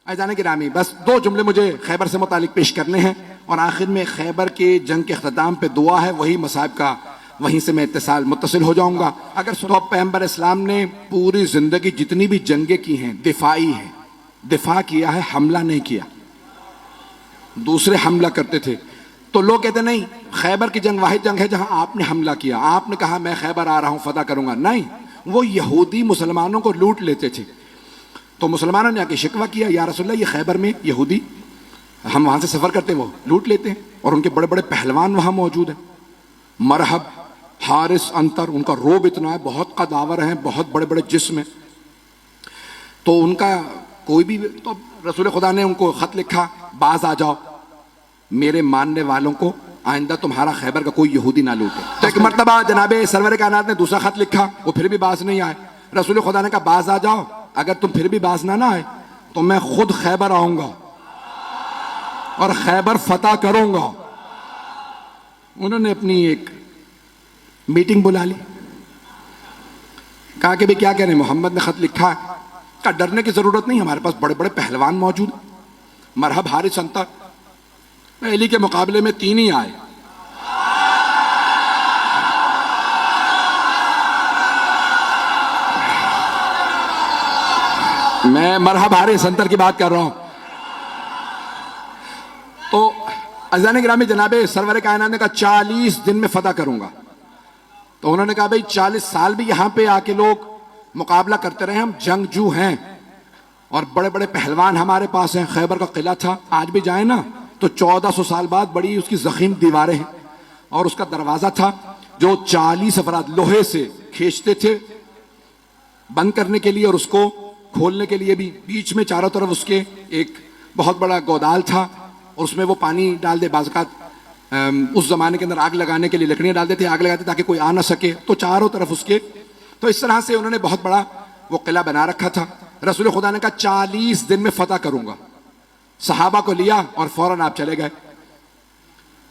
जाने गिरामी, बस 2 जुमले मुझे खैबर से मुतालिक पेश करने हैं और आखिर में खैबर के जंग के अख्ताम पे दुआ है, वही मसाइब का, वहीं से मैं मुत्तसिल हो जाऊंगा। अगर तो पैगंबर इस्लाम ने पूरी जिंदगी जितनी भी जंगें की हैं दिफाई है, दिफा किया है, हमला नहीं किया। दूसरे हमला करते थे तो लोग कहते नहीं खैबर की जंग वाहिद जंग है जहां आपने हमला किया, आपने कहा मैं खैबर आ रहा हूं फतह करूंगा। नहीं, वो यहूदी मुसलमानों को लूट लेते थे। तो मुसलमानों ने आके शिकवा किया, या रसूलल्लाह ये खैबर में यहूदी, हम वहां से सफर करते हैं, वो लूट लेते हैं और उनके बड़े बड़े पहलवान वहां मौजूद हैं। मरहब, हारिस, अंतर, उनका रोब इतना है, बहुत कदावर हैं, बहुत बड़े बड़े जिस्म हैं। तो उनका कोई भी, तो रसूल खुदा ने उनको खत लिखा, बाज आ जाओ, मेरे मानने वालों को आइंदा तुम्हारा खैबर का कोई यहूदी ना लूटे। तो एक मर्तबा जनाबे सरवर कायनात ने दूसरा खत लिखा, वो फिर भी बाज नहीं आए। रसूल खुदा ने कहा बाज आ जाओ, अगर तुम फिर भी बाज ना आए तो मैं खुद खैबर आऊंगा और खैबर फतह करूंगा। उन्होंने अपनी एक मीटिंग बुला ली, कहा कि भाई क्या कह रहे हैं, मोहम्मद ने खत लिखा है। कहा डरने की जरूरत नहीं, हमारे पास बड़े बड़े पहलवान मौजूद, मरहब, हारिस, अंतर, अली के मुकाबले में 3 ही आए। मैं मरहब, हारिस, अंतर की बात कर रहा हूं। तो अज़ान गिरामी जनाबे सरवर कायनात ने कहा 40 दिन में फतह करूंगा। तो उन्होंने कहा भाई 40 साल भी यहां पे आके लोग मुकाबला करते रहे, हम जंगजू हैं और बड़े बड़े पहलवान हमारे पास हैं। खैबर का किला था, आज भी जाए ना तो 1400 साल बाद बड़ी उसकी जखीम दीवारें हैं और उसका दरवाजा था जो 40 अफराद लोहे से खींचते थे बंद करने के लिए और उसको खोलने के लिए भी। बीच में चारों तरफ उसके एक बहुत बड़ा गोदाल था और उसमें वो पानी डाल दे, बाज़ उस जमाने के अंदर आग लगाने के लिए लकड़ियां डाल देते, आग लगाते ताकि कोई आ ना सके। तो चारों तरफ उसके, तो इस तरह से उन्होंने बहुत बड़ा वो किला बना रखा था। रसूल खुदा ने कहा 40 दिन में फतह करूंगा। सहाबा को लिया और फौरन आप चले गए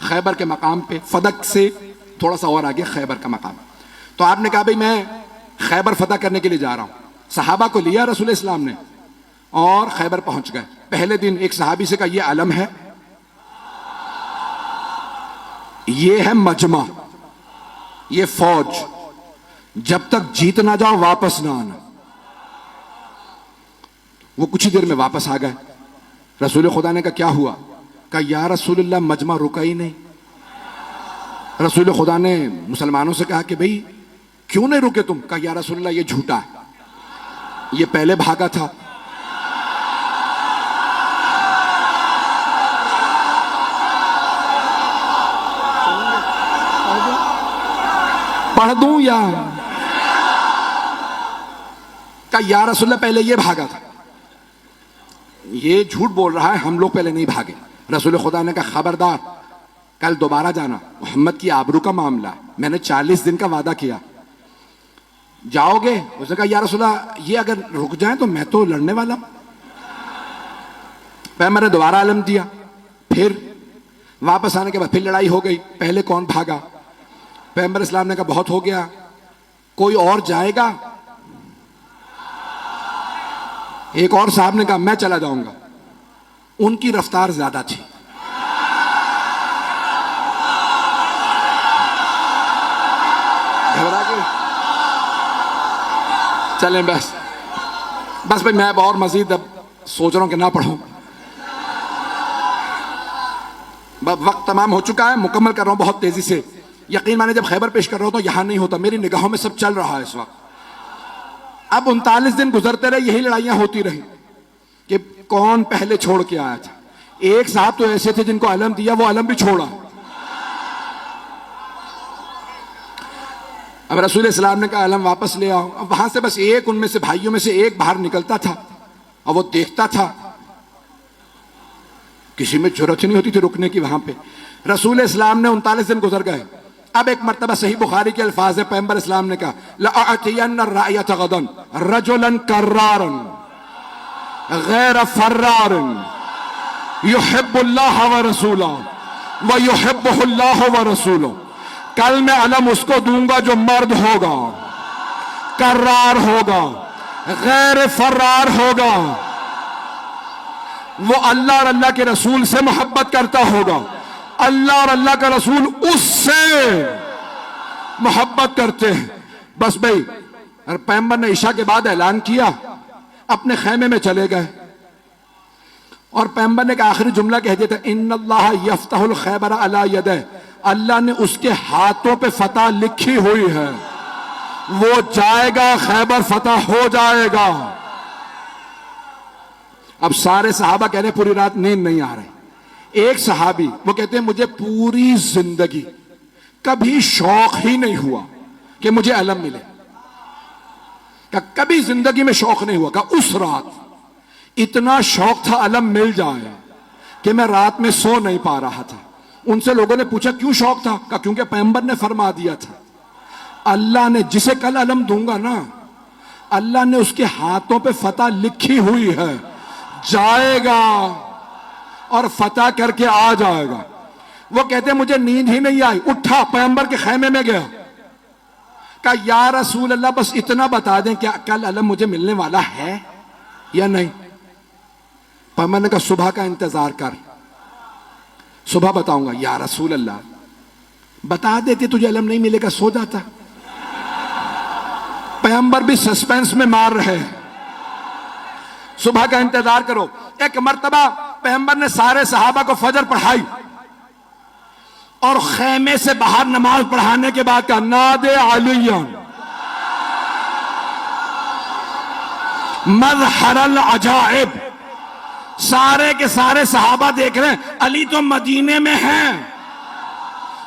खैबर के मकाम पे। फदक से थोड़ा सा और आगे खैबर का मकाम। तो आपने कहा भाई मैं खैबर फतह करने के लिए जा रहा हूं। सहाबा को लिया रसूल इस्लाम ने और खैबर पहुंच गए। पहले दिन एक सहाबी से कहा यह अलम है, ये है मजमा, ये फौज, जब तक जीत ना जाओ वापस ना आना। वो कुछ ही देर में वापस आ गए। रसूल खुदा ने कहा क्या हुआ? कहा या रसूलल्लाह मजमा रुका ही नहीं। रसूल खुदा ने मुसलमानों से कहा कि भाई क्यों नहीं रुके तुम? कहा या रसूलल्लाह ये झूठा है, ये पहले भागा था। पढ़ दूं या? कहा या रसूलल्लाह पहले ये भागा था, ये झूठ बोल रहा है, हम लोग पहले नहीं भागे। रसूल खुदा ने कहा खबरदार, कल दोबारा जाना, मोहम्मद की आबरू का मामला है, मैंने 40 दिन का वादा किया, जाओगे? उसने कहा या रसूलल्लाह ये अगर रुक जाए तो मैं तो लड़ने वाला हूं। पैगंबर ने दोबारा आलम दिया। फिर वापस आने के बाद फिर लड़ाई हो गई। पहले कौन भागा? पैगंबर इस्लाम ने कहा बहुत हो गया, कोई और जाएगा? एक और साहब ने कहा मैं चला जाऊंगा। उनकी रफ्तार ज्यादा थी। घबरा के चलें बस भाई, मैं और मजीद अब सोच रहा हूं कि ना पढ़ूं। वक्त तमाम हो चुका है, मुकम्मल कर रहा हूं बहुत तेजी से। यकीन माने जब खैबर पेश कर रहा हूं तो यहां नहीं होता, मेरी निगाहों में सब चल रहा है इस वक्त। अब 39 दिन गुजरते रहे, यही लड़ाइयां होती रही कि कौन पहले छोड़ के आया था। एक साहब तो ऐसे थे जिनको अलम दिया, वो अलम भी छोड़ा। अब रसूल इस्लाम ने कहा अलम वापस ले आओ। अब वहां से बस एक, उनमें से भाइयों में से एक बाहर निकलता था और वो देखता था, किसी में जरूरत नहीं होती थी रुकने की वहां पे। रसूल इस्लाम ने 39 दिन गुजर गए। अब एक मर्तबा सही बुखारी के अल्फाज है, पैगंबर इस्लाम ने कहा लअतियन्ना रायत गदन रजुलन कर्रारन गैर फर्रारन युहिब्बुल्लाह व रसूलहु व युहिब्बुहुल्लाह व रसूलुहु। कल मैं अलम उसको दूंगा जो मर्द होगा, कर्रार होगा, गैर फर्रार होगा, वो अल्लाह और अल्लाह के रसूल से मोहब्बत करता होगा, अल्लाह और अल्लाह का रसूल उससे मोहब्बत करते हैं। बस भाई, पैगंबर ने ईशा के बाद ऐलान किया, अपने खैमे में चले गए और पैगंबर ने का आखिरी जुमला कह दिया था, इन्नल्लाह यफ्तहुल खैबर अला यदह, अल्लाह ने उसके हाथों पे फतह लिखी हुई है, वो जाएगा, खैबर फतह हो जाएगा। अब सारे सहाबा कह रहे पूरी रात नींद नहीं आ रही। एक सहाबी वो कहते हैं मुझे पूरी जिंदगी कभी शौक ही नहीं हुआ कि मुझे अलम मिले, कभी जिंदगी में शौक नहीं हुआ। का उस रात इतना शौक था अलम मिल जाए कि मैं रात में सो नहीं पा रहा था। उनसे लोगों ने पूछा क्यों शौक था? का क्योंकि पैगंबर ने फरमा दिया था, अल्लाह ने जिसे कल अलम दूंगा ना, अल्लाह ने उसके हाथों पे फतह लिखी हुई है, जाएगा और फतह करके आ जाएगा। वो कहते मुझे नींद ही नहीं आई, उठा पैगंबर के खैमे में गया, कहा या रसूल अल्लाह बस इतना बता दें क्या कल अलम मुझे मिलने वाला है या नहीं? पैगंबर ने कहा सुबह का इंतजार कर, सुबह बताऊंगा। या रसूल अल्लाह बता देते तुझे अलम नहीं मिलेगा, सो जाता। पैगंबर भी सस्पेंस में मार रहे हैं, सुबह का इंतजार करो। एक मर्तबा पैगंबर ने सारे सहाबा को फजर पढ़ाई और खैमे से बाहर नमाज पढ़ाने के बाद कहा नादे अलियन मज़हरल अजाइब। सारे के सारे सहाबा देख रहे हैं, अली तो मदीने में हैं,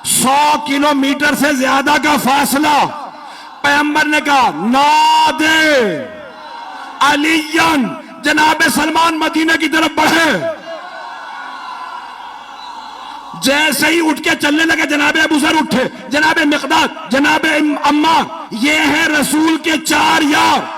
100 किलोमीटर से ज्यादा का फासला। पैगंबर ने कहा नादे अलियन, जनाबे सलमान मदीने की तरफ बढ़े। जैसे ही उठ के चलने लगे जनाबे अबू ज़र उठे, जनाबे मिक़दाद, जनाबे अम्मार, ये हैं रसूल के 4 यार।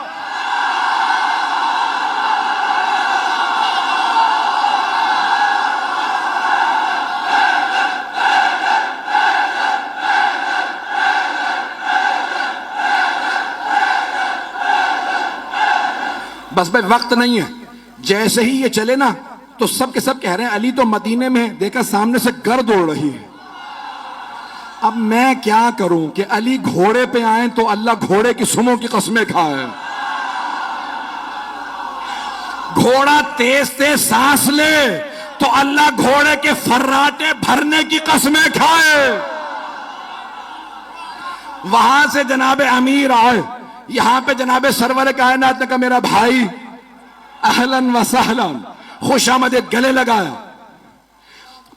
बस भाई वक्त नहीं है, जैसे ही ये चले ना तो सब के सब कह रहे हैं अली तो मदीने में है, देखा सामने से गर्द उड़ रही है। अब मैं क्या करूं कि अली घोड़े पे आए तो अल्लाह घोड़े की सुमों की कस्में खाए, घोड़ा तेज तेज सांस ले तो अल्लाह घोड़े के फर्राटे भरने की कस्में खाए। वहां से जनाबे अमीर आए, यहां पे जनाबे सरवर कायनात ने कहा मेरा भाई अहलन व सहलन, खुशामदीद, गले लगाया।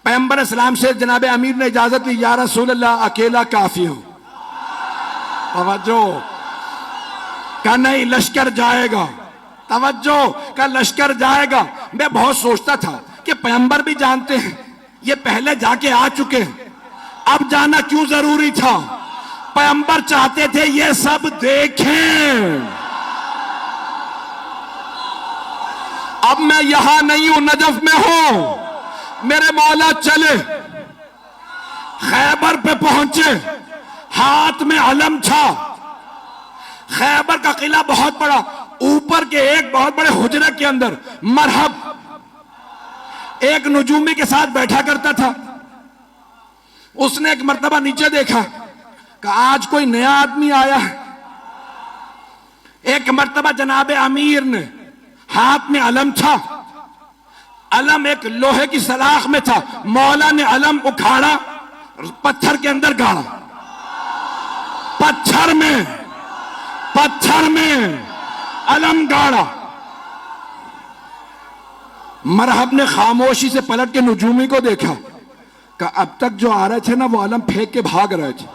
पैगंबर इस्लाम से जनाबे अमीर ने इजाजत ली, या रसूल अल्लाह अकेला काफी हूं। तवज्जो का नहीं, लश्कर जाएगा। तवज्जो का लश्कर जाएगा। मैं बहुत सोचता था कि पैगंबर भी जानते हैं ये पहले जाके आ चुके हैं, अब जाना क्यों जरूरी था? पैगंबर चाहते थे ये सब देखें। अब मैं यहां नहीं हूं, नजफ में हूं, मेरे मौला चले, खैबर पे पहुंचे, हाथ में अलम था। खैबर का किला बहुत बड़ा, ऊपर के एक बहुत बड़े हुजरे के अंदर मरहब एक नजूमी के साथ बैठा करता था। उसने एक मर्तबा नीचे देखा कि आज कोई नया आदमी आया है। एक मर्तबा जनाबे अमीर ने, हाथ में अलम था, अलम एक लोहे की सलाख में था, मौला ने अलम उखाड़ा, पत्थर के अंदर गाड़ा, पत्थर में अलम गाड़ा। मरहब ने खामोशी से पलट के नजूमी को देखा कि अब तक जो आ रहे थे ना वो अलम फेंक के भाग रहे थे,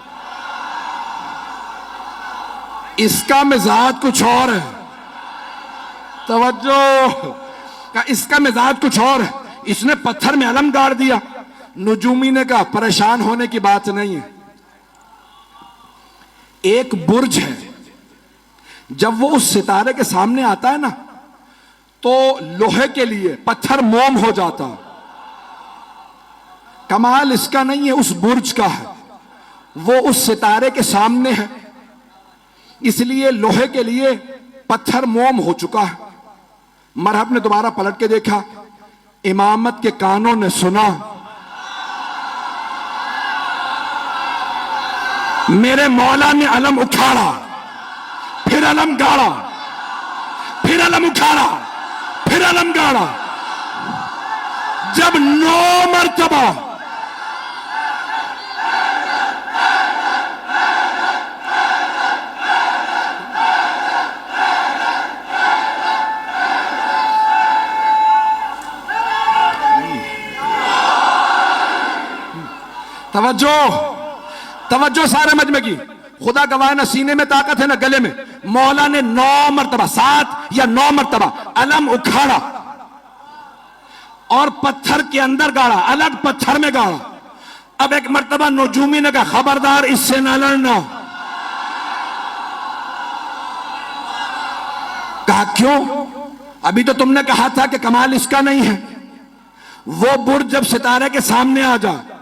इसका मिजाज कुछ और है। तवज्जो का, इसका मिजाज कुछ और है, इसने पत्थर में अलम गाड़ दिया। नजूमी ने कहा परेशान होने की बात नहीं है, एक बुर्ज है, जब वो उस सितारे के सामने आता है ना तो लोहे के लिए पत्थर मोम हो जाता। कमाल इसका नहीं है, उस बुर्ज का है, वो उस सितारे के सामने है, इसलिए लोहे के लिए पत्थर मोम हो चुका है। मरहब ने दोबारा पलट के देखा, इमामत के कानों ने सुना, मेरे मौला ने अलम उखाड़ा, फिर अलम गाड़ा, फिर अलम उखाड़ा, फिर अलम गाड़ा। जब 9 मरतबा तवज्जो तवज्जो सारे मजमे की, खुदा गवाह ना सीने में ताकत है ना गले में। मौला ने 9 मरतबा, 7 या 9 मरतबा अलम उखाड़ा और पत्थर के अंदर गाड़ा, अलग पत्थर में गाड़ा। अब एक मरतबा नजूमी ने कहा खबरदार इससे ना लड़ना। कहा क्यों? अभी तो तुमने कहा था कि कमाल इसका नहीं है। वो बुर्ज जब सितारे के सामने आ जाए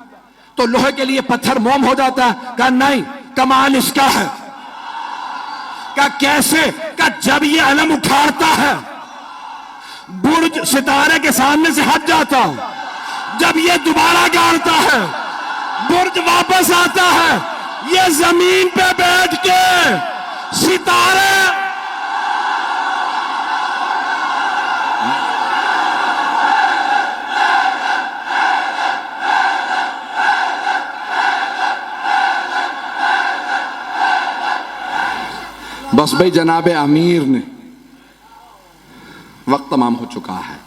तो लोहे के लिए पत्थर मोम हो जाता है। कहा नहीं, कमाल इसका है। कहा कैसे? कहा जब ये अलम उखाड़ता है बुर्ज सितारे के सामने से हट जाता है, जब ये दोबारा गाड़ता है बुर्ज वापस आता है, ये जमीन पे बैठ के सितारे बस भाई जनाब अमीर ने, वक्त तमाम हो चुका है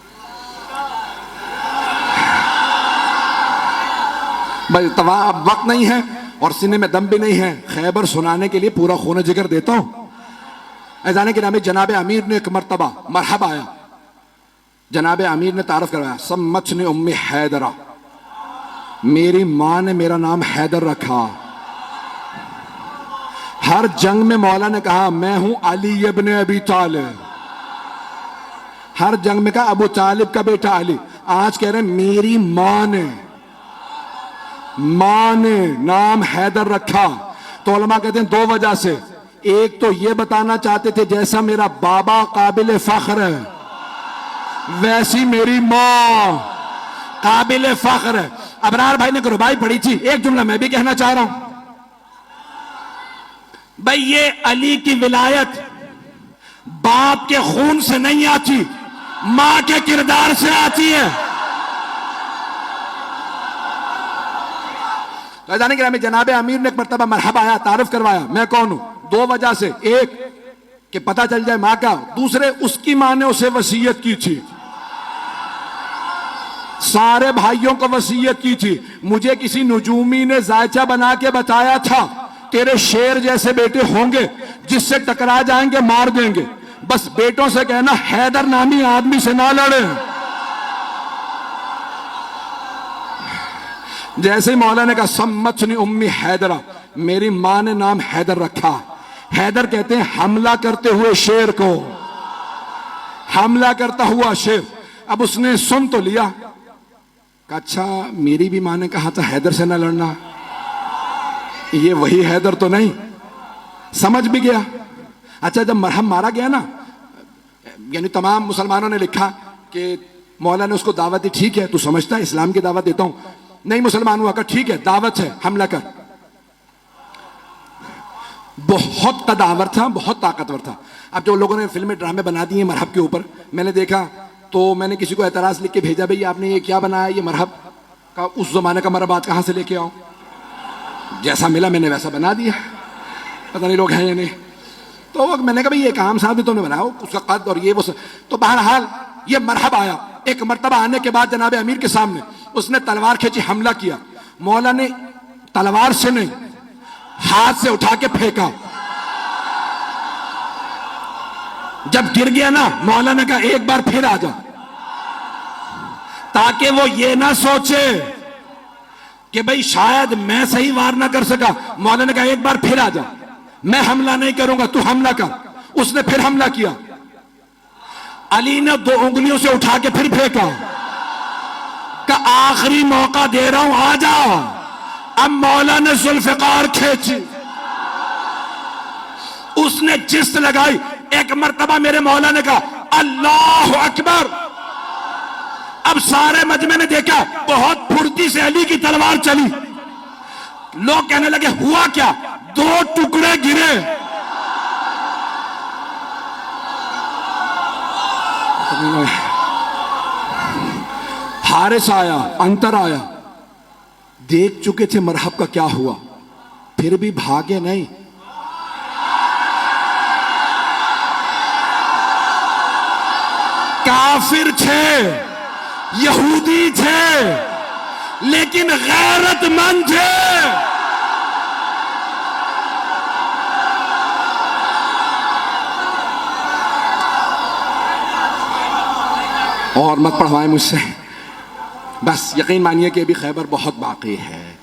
भाई, तवा अब वक्त नहीं है और सीने में दम भी नहीं है। खैबर सुनाने के लिए पूरा खून जिगर देता हूं। ऐजाने के नामे जनाब अमीर ने एक मरतबा मरहब आया, जनाब अमीर ने तारफ करवाया, सम्मत ने उम्मी हैदरा, मेरी मां ने मेरा नाम हैदर रखा। हर जंग में मौला ने कहा मैं हूं अली इब्न अबी तालिब, हर जंग में कहा अबू तालिब का बेटा अली। आज कह रहे हैं मेरी मां ने नाम हैदर रखा। तो उलमा कहते हैं 2 वजह से। एक तो ये बताना चाहते थे जैसा मेरा बाबा काबिल फख्र है वैसी मेरी मां काबिल फख्र है। अबरार भाई ने रुबाई पढ़ी थी, एक जुमला मैं भी कहना चाह रहा हूं भाई। ये अली की विलायत बाप के खून से नहीं आती, मां के किरदार से आती है। तो जाने के जनाब अमीर ने एक मरतबा मरहबा आया, तारुफ करवाया मैं कौन हूं। 2 वजह से, एक कि पता चल जाए मां का, दूसरे उसकी मां ने उसे वसीयत की थी, सारे भाइयों को वसीयत की थी। मुझे किसी नजूमी ने जायचा बना के बताया था तेरे शेर जैसे बेटे होंगे, जिससे टकरा जाएंगे मार देंगे। बस बेटों से कहना हैदर नामी आदमी से ना लड़े। जैसे ही मौला ने कहा सम्मतनी उम्मी हैदरा, मेरी मां ने नाम हैदर रखा। हैदर कहते हैं हमला करते हुए शेर को, हमला करता हुआ शेर। अब उसने सुन तो लिया, कहा अच्छा मेरी भी मां ने कहा था हैदर से ना लड़ना, ये वही हैदर तो नहीं। समझ भी गया। अच्छा जब मरहम मारा गया ना, यानी तमाम मुसलमानों ने लिखा कि मौला ने उसको दावत दी, ठीक है तू समझता है इस्लाम की दावत देता हूं। नहीं मुसलमान हुआ, कहा ठीक है दावत है हमला कर। बहुत कदावर था, बहुत ताकतवर था। अब जो लोगों ने फिल्में ड्रामे बना दिए मरहब के ऊपर, मैंने देखा तो मैंने किसी को एतराज लिख के भेजा, भाई आपने ये क्या बनाया, ये मरहब का उस जमाने का मरहब कहां से लेके आओ। जैसा मिला मैंने वैसा बना दिया, पता नहीं लोग हैं या नहीं। तो मैंने कहा भाई ये काम साहब तुमने बनाया, उसका कद और ये वो तो बहरहाल ये मरहब आया। एक मरतबा आने के बाद जनाब अमीर के सामने उसने तलवार खींची, हमला किया। मौला ने तलवार से नहीं हाथ से उठा के फेंका। जब गिर गया ना, मौला ने कहा एक बार फिर आ जा, ताकि वो ये ना सोचे कि भाई शायद मैं सही वार ना कर सका। मौला ने कहा एक बार फिर आ जा, मैं हमला नहीं करूंगा, तू हमला कर। उसने फिर हमला किया। अली ने 2 उंगलियों से उठा के फिर फेंका, का आखिरी मौका दे रहा हूं आ जाओ। अब मौला ने जुल्फकार खींची, उसने जिस्त लगाई। एक मरतबा मेरे मौला ने कहा अल्लाह अकबर। अब सारे मजमे ने देखा बहुत फुर्ती से अली की तलवार चली। लोग कहने लगे हुआ क्या? 2 टुकड़े गिरे। हारिस आया, अंतर आया, देख चुके थे मरहब का क्या हुआ, फिर भी भागे नहीं। काफिर थे, यहूदी थे, लेकिन गैरतमंद थे। और मत पढ़वाएं मुझसे, बस यकीन मानिए कि अभी खैबर बहुत बाकी है।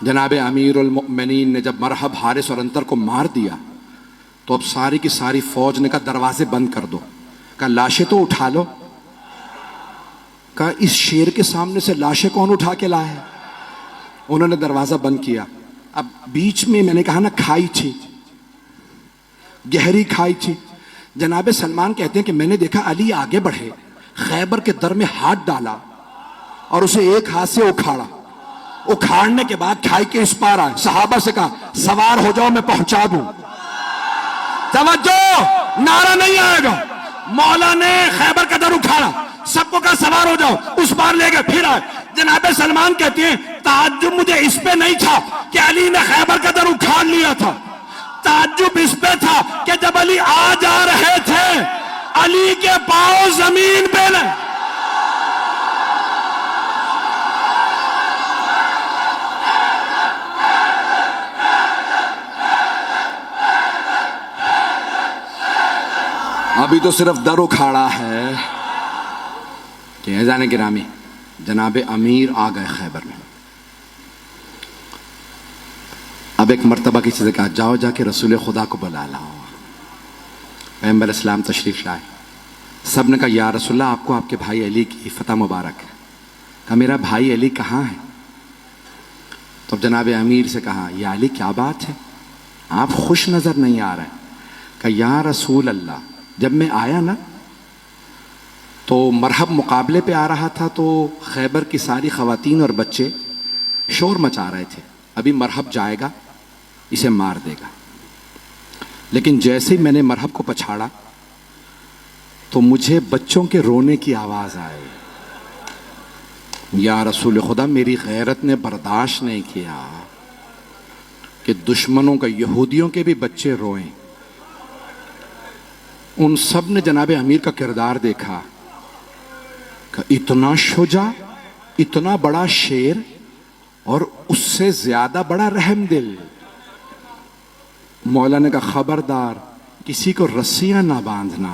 जनाब अमीरुल मोमिनीन ने जब मरहब, हारिस और अंतर को मार दिया तो अब सारी की सारी फौज ने कहा दरवाजे बंद कर दो। कहा लाशें तो उठा लो। कहा इस शेर के सामने से लाशें कौन उठा के लाए? उन्होंने दरवाजा बंद किया। अब बीच में मैंने कहा ना खाई थी, गहरी खाई थी। जनाब सलमान कहते हैं कि मैंने देखा अली आगे बढ़े, खैबर के दर में हाथ डाला और उसे एक हाथ से उखाड़ा। उखाड़ने के बाद खाई के इस पार आए, सहाबा से कहा सवार हो जाओ मैं पहुंचा दूं। तवज्जो, नारा नहीं आएगा। मौला ने खैबर का दर उखाड़ा, सबको कहा सवार हो जाओ, उस पार ले गए, फिर आए। जनाब सलमान कहते हैं ताज्जुब मुझे इस पे नहीं था कि अली ने खैबर का दर उखाड़ लिया था, ताज्जुब इस पे था कि जब अली आ जा रहे थे अली के पांव जमीन पे नहीं। अभी तो सिर्फ दर उखाड़ा है कि जाने गिरामी जनाब अमीर आ गए खैबर में। अब एक मर्तबा किसी से कहा जाओ जाके रसूल खुदा को बुला लाओ। पैगंबर इस्लाम तशरीफ लाए। सब ने कहा या रसूलल्लाह आपको आपके भाई अली की फतह मुबारक है। कहा मेरा भाई अली कहाँ है? तो जनाब अमीर से कहा या अली क्या बात है, आप खुश नजर नहीं आ रहे। कहा या रसूल अल्लाह जब मैं आया ना तो मरहब मुकाबले पे आ रहा था तो खैबर की सारी खवातीन और बच्चे शोर मचा रहे थे, अभी मरहब जाएगा इसे मार देगा। लेकिन जैसे ही मैंने मरहब को पछाड़ा तो मुझे बच्चों के रोने की आवाज आई। या रसूल खुदा मेरी गैरत ने बर्दाश्त नहीं किया कि दुश्मनों का, यहूदियों के भी बच्चे रोएं। उन सब ने जनाब अमीर का किरदार देखा कि इतना शुजा, इतना बड़ा शेर और उससे ज्यादा बड़ा रहमदिल। मौला ने कहा खबरदार किसी को रस्सियां ना बांधना,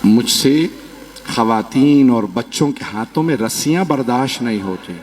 मुझसे खवातीन और बच्चों के हाथों में रस्सियां बर्दाश्त नहीं होती।